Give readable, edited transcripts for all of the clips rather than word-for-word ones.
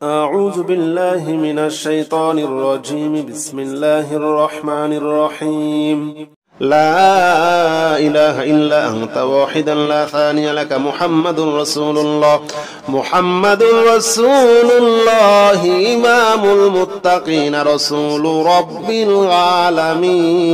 أعوذ بالله من الشيطان الرجيم. بسم الله الرحمن الرحيم. لا إله إلا أنت واحدا لا ثاني لك محمد رسول الله. محمد رسول الله إمام المتقين رسول رب العالمين.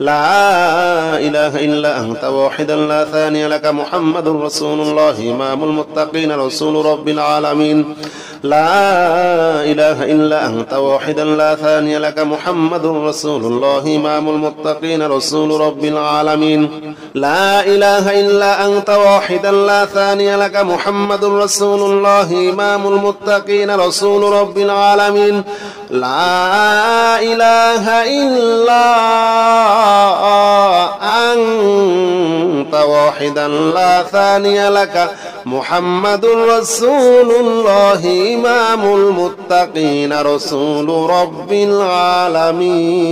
لا إله إلا أنت واحدا لا ثاني لك محمد رسول الله إمام المتقين رسول رب العالمين. لا إله إلا أنت واحدا لا ثاني لك محمد رسول الله إمام المتقين رسول رب العالمين. لا إله إلا أنت واحدا لا ثاني لك محمد رسول الله إمام المتقين رسول رب العالمين. لا إله إلا أنت واحدا لا ثاني لك محمد رسول الله إمام المتقين رسول رب العالمين.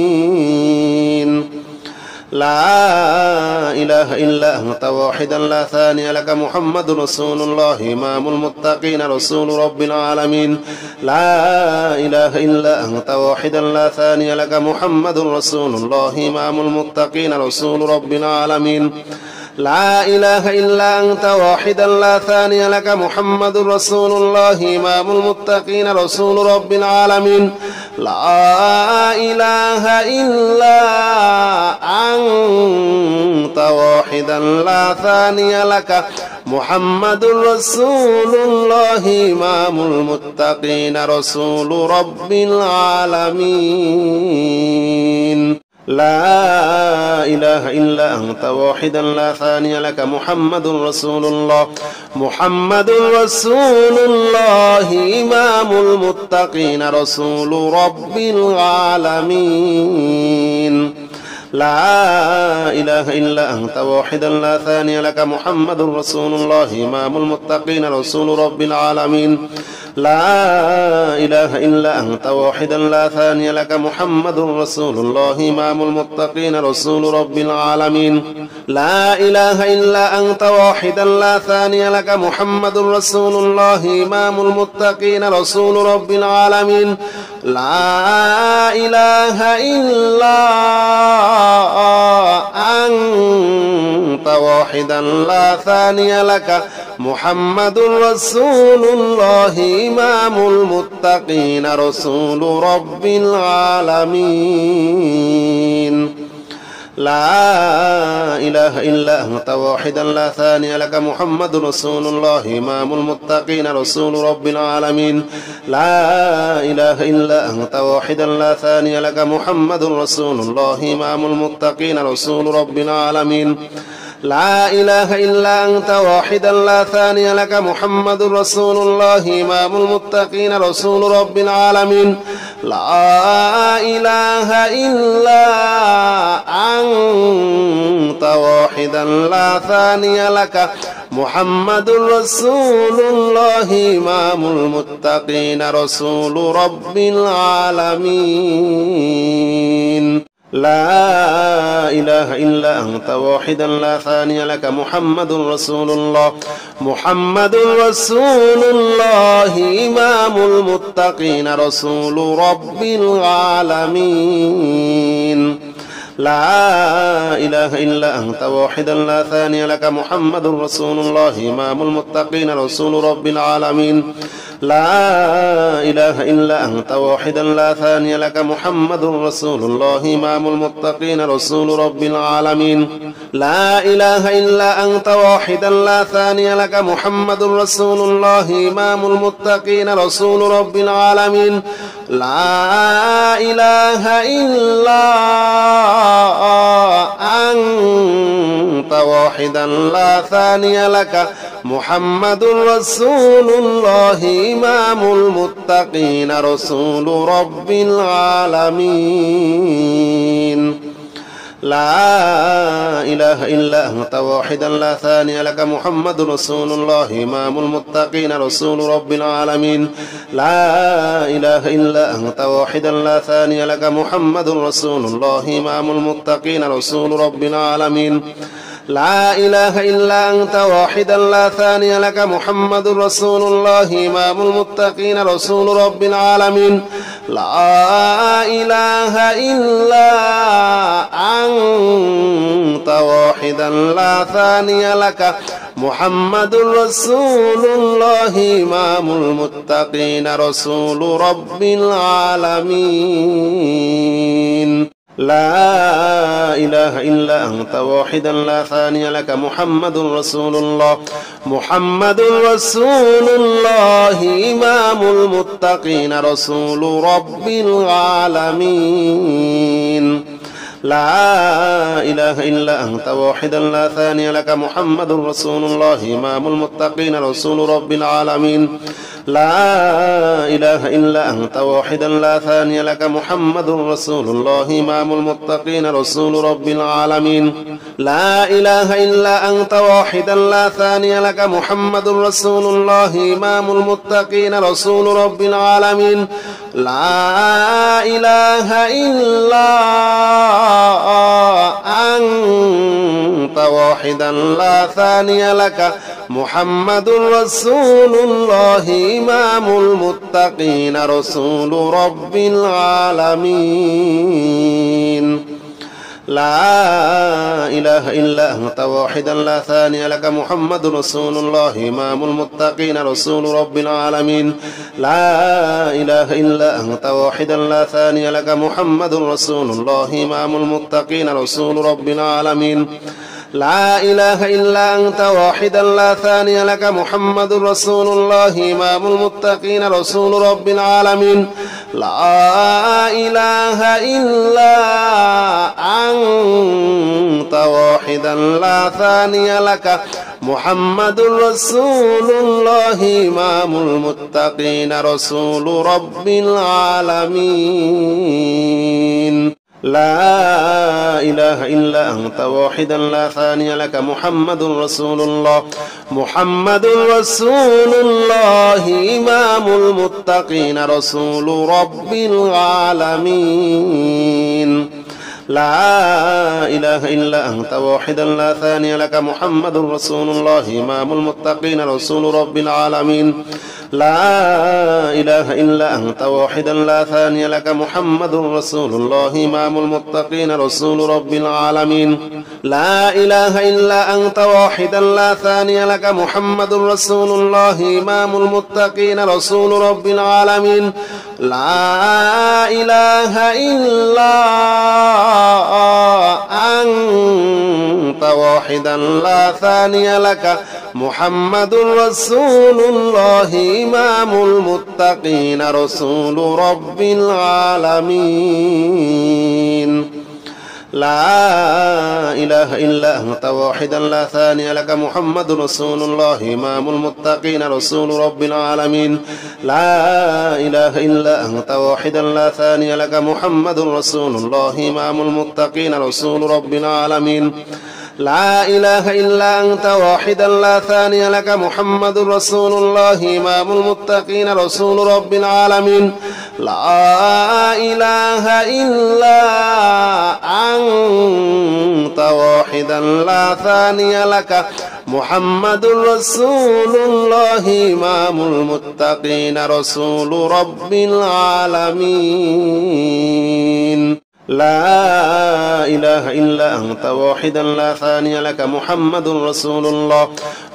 لا إله إلا أنت واحدا لا ثاني لك محمد رسول الله إمام المتقين رسول رب العالمين. لا إله إلا أنت واحدا لا ثاني لك محمد رسول الله إمام المتقين رسول رب العالمين. لا إله إلا أنت واحدا لا ثاني لك محمد رسول الله إمام المتقين رسول رب العالمين. لا إله إلا أنت واحدا لا ثاني لك محمد رسول الله إمام المتقين رسول رب العالمين. لا إله إلا أنت واحدا لا ثاني لك محمد رسول الله. محمد رسول الله إمام المتقين رسول رب العالمين. لا إله إلا أنت واحدا لا ثاني لك محمد رسول الله إمام المتقين رسول رب العالمين. لا إله إلا أنت واحدا لا ثاني لك محمد رسول الله إمام المتقين رسول رب العالمين. لا إله إلا أنت واحدا لا ثاني لك محمد رسول الله إمام المتقين رسول رب العالمين. لا إله إلا أنت واحدا لا ثاني لك محمد رسول الله إمام المتقين رسول رب العالمين. لا إله إلا أنت واحدا لا ثاني لك محمد رسول الله إمام المتقين رسول رب العالمين. لا إله إلا أنت واحدا لا ثاني لك محمد رسول الله إمام المتقين رسول رب العالمين. لا إله إلا أنت واحدا لا ثاني لك محمد رسول الله إمام المتقين رسول رب العالمين. لا إله إلا أنت واحدا لا ثاني لك محمد رسول الله إمام المتقين رسول رب العالمين. لا إله إلا أنت واحدا لا ثاني لك محمد رسول الله. محمد رسول الله إمام المتقين رسول رب العالمين. لا إله إلا أنت واحدا لا ثاني لك محمد رسول الله إمام المتقين رسول رب العالمين. لا إله إلا أنت واحدا لا ثاني لك محمد رسول الله إمام المتقين رسول رب العالمين. لا إله إلا أنت واحدا لا ثاني لك محمد رسول الله إمام المتقين رسول رب العالمين. لا إله إلا أنت واحدا لا ثاني لك محمد رسول الله إمام المتقين رسول رب العالمين. لا إله إلا أنت واحدا لا ثاني لك محمد رسول الله إمام المتقين رسول رب العالمين. لا إله إلا أنت واحدا لا ثاني لك محمد رسول الله إمام المتقين رسول رب العالمين. لا إله إلا أنت وحدا لا ثاني لك محمد رسول الله إمام المتقين رسول رب العالمين لا إله إلا أنت وحدا لا ثاني لك محمد رسول الله إمام المتقين رسول رب العالمين لا إله إلا أنت وحدا لا ثاني لك محمد رسول الله محمد رسول الله إمام المتقين رسول رب العالمين لا إله إلا أنت وحدا لا ثاني لك محمد رسول الله إمام المتقين رسول رب العالمين لا إله إلا أنت وحدا لا ثاني لك محمد رسول الله إمام المتقين رسول رب العالمين لا إله إلا أنت وحدا لا ثاني لك محمد رسول الله إمام المتقين رسول رب العالمين لا إله إلا أنت وحدا لا ثاني لك محمد رسول الله إمام المتقين رسول رب العالمين لا إله إلا أنت وحدا لا ثاني لك محمد رسول الله إمام المتقين رسول رب العالمين لا إله إلا أنت وحدا لا ثاني لك محمد رسول الله إمام المتقين رسول رب العالمين لا إله إلا أنت وحدا لا ثاني لك محمد رسول الله إمام المتقين رسول رب العالمين لا إله إلا أنت وحدا لا ثاني لك محمد رسول الله إمام المتقين رسول رب العالمين لا إله إلا أنت وحدا لا ثاني لك محمد رسول الله محمد رسول الله إمام المتقين رسول رب العالمين لا إله إلا أنت وحدا لا ثاني لك محمد رسول الله إمام المتقين رسول رب العالمين لا إله إلا أنت وحدا لا ثاني لك محمد رسول الله إمام المتقين رسول رب العالمين لا إله إلا أنت وحدا لا ثاني لك محمد رسول الله إمام المتقين رسول رب العالمين لا إله إلا أنت وحدا لا ثاني لك محمد رسول الله إمام المتقين رسول رب العالمين لا إله إلا أنت وحدا لا ثاني لك محمد رسول الله إمام المتقين رسول رب العالمين لا إله إلا أنت وحدا لا ثاني لك محمد رسول الله إمام المتقين رسول رب العالمين لا إله إلا أنت وحدا لا ثاني لك محمد رسول الله إمام المتقين رسول رب العالمين لا إله إلا أنت وحدا لا ثاني لك محمد رسول الله إمام المتقين رسول رب العالمين لا إله إلا أنت وحدا لا ثاني لك محمد رسول الله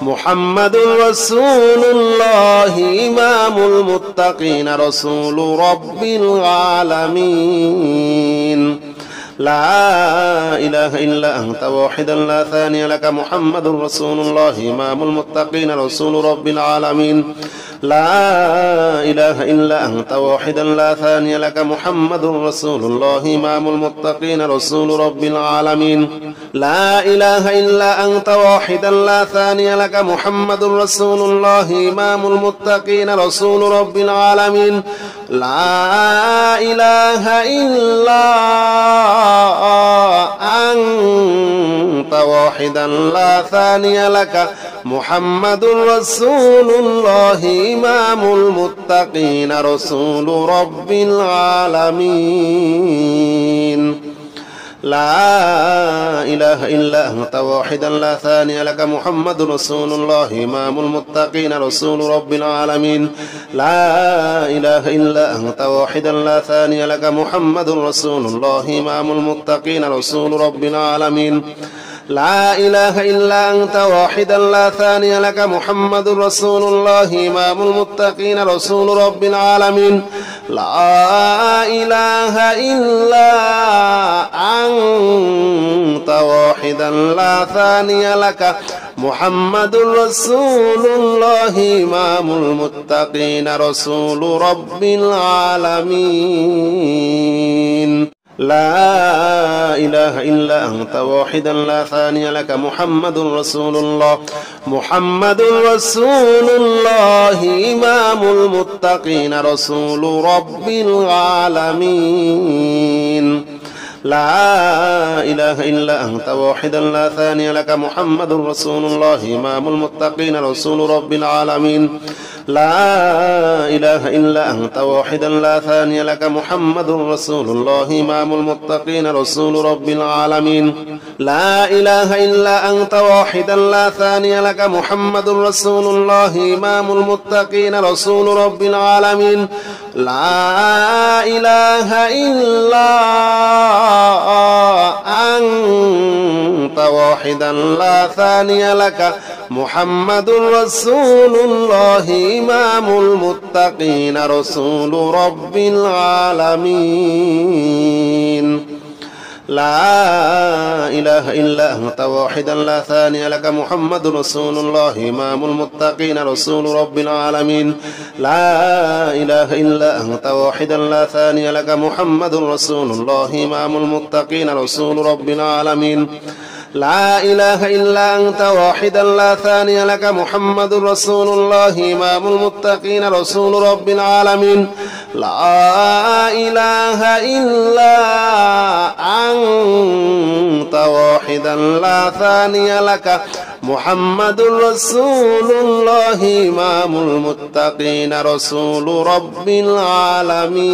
محمد رسول الله إمام المتقين رسول رب العالمين لا إله إلا أنت وحدا لا ثاني لك محمد رسول الله إمام المتقين رسول رب العالمين لا إله إلا أنت وحدا لا ثاني لك محمد رسول الله إمام المتقين رسول رب العالمين لا إله إلا أنت وحدا لا ثاني لك محمد رسول الله إمام المتقين رسول رب العالمين لا إله إلا أنت وحدا لا ثاني لك محمد رسول الله إمام المتقين رسول رب العالمين لا إله إلا أنت واحدا لا ثاني لك محمد رسول الله إمام المتقين رسول رب العالمين لا إله إلا أنت واحدا لا ثاني لك محمد رسول الله إمام المتقين رسول رب العالمين لا إله إلا أنت واحدا لا ثاني لك محمد رسول الله إمام المتقين رسول رب العالمين لا إله إلا أنت واحدا لا ثاني لك محمد رسول الله إمام المتقين رسول رب العالمين لا إله إلا أنت واحدا لا ثاني لك محمد رسول الله محمد رسول الله إمام المتقين رسول رب العالمين لا إله إلا أنت واحدا لا ثاني لك محمد رسول الله إمام المتقين رسول رب العالمين لا إله إلا أنت واحدا لا ثاني لك محمد رسول الله إمام المتقين رسول رب العالمين لا إله إلا أنت واحدا لا ثاني لك محمد رسول الله إمام المتقين رسول رب العالمين لا إله إلا أنت واحدا لا ثاني لك محمد رسول الله إمام المتقين رسول رب العالمين لا إله إلا أنت واحدا لا ثاني لك محمد رسول الله إمام المتقين رسول رب العالمين لا إله إلا أنت واحدا لا ثاني لك محمد رسول الله إمام المتقين رسول رب العالمين لا إله إلا أنت واحدا لا ثاني لك محمد رسول الله إمام المتقين رسول رب العالمين لا إله إلا أنت واحدا لا ثاني لك محمد رسول الله إمام المتقين رسول رب العالمين.